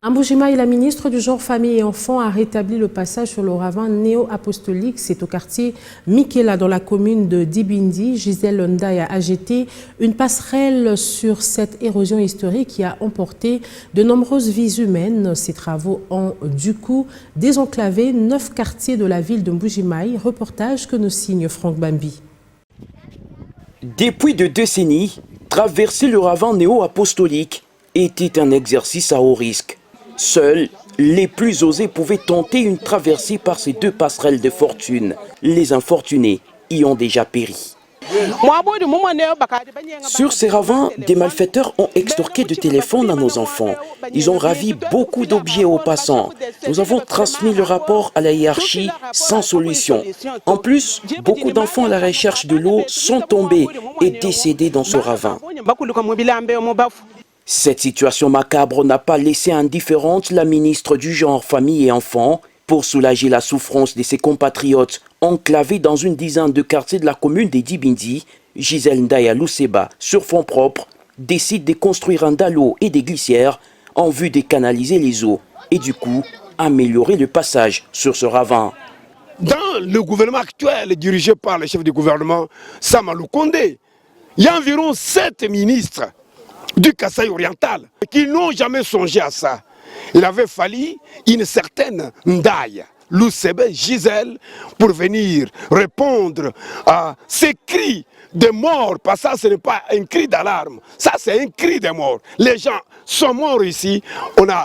À Mbujimaï, la ministre du Genre, Famille et Enfants a rétabli le passage sur le ravin néo-apostolique. C'est au quartier Mikela, dans la commune de Dibindi. Gisèle Ndaye a jeté une passerelle sur cette érosion historique qui a emporté de nombreuses vies humaines. Ces travaux ont du coup désenclavé 9 quartiers de la ville de Mbujimaï. Reportage que nous signe Franck Bambi. Depuis 2 décennies, traverser le ravin néo-apostolique était un exercice à haut risque. Seuls les plus osés pouvaient tenter une traversée par ces 2 passerelles de fortune. Les infortunés y ont déjà péri. Sur ces ravins, des malfaiteurs ont extorqué de téléphones à nos enfants. Ils ont ravi beaucoup d'objets aux passants. Nous avons transmis le rapport à la hiérarchie sans solution. En plus, beaucoup d'enfants à la recherche de l'eau sont tombés et décédés dans ce ravin. Cette situation macabre n'a pas laissé indifférente la ministre du Genre, Famille et Enfants. Pour soulager la souffrance de ses compatriotes enclavés dans une dizaine de quartiers de la commune de Dibindi, Gisèle Ndaye Luseba, sur fonds propres, décide de construire un dallot et des glissières en vue de canaliser les eaux et du coup améliorer le passage sur ce ravin. Dans le gouvernement actuel dirigé par le chef du gouvernement, Samalou Kondé, il y a environ 7 ministres du Kasaï oriental qui n'ont jamais songé à ça. Il avait fallu une certaine Ndaye Luseba, Gisèle, pour venir répondre à ces cris de mort, parce que ça ce n'est pas un cri d'alarme, ça c'est un cri de mort. Les gens sont morts ici,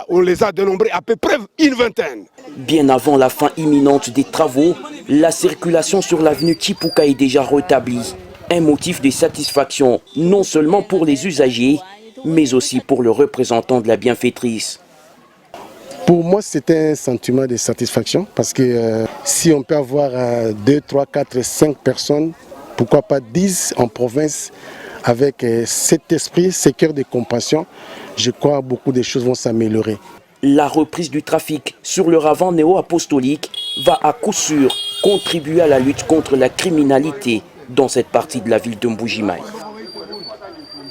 on les a dénombrés à peu près une vingtaine. Bien avant la fin imminente des travaux, la circulation sur l'avenue Chipuka est déjà rétablie. Un motif de satisfaction non seulement pour les usagers, mais aussi pour le représentant de la bienfaitrice. Pour moi, c'est un sentiment de satisfaction parce que si on peut avoir 2, 3, 4, 5 personnes, pourquoi pas 10 en province, avec cet esprit, ce cœur de compassion, je crois que beaucoup de choses vont s'améliorer. La reprise du trafic sur le ravin néo-apostolique va à coup sûr contribuer à la lutte contre la criminalité dans cette partie de la ville de Mbujimaï.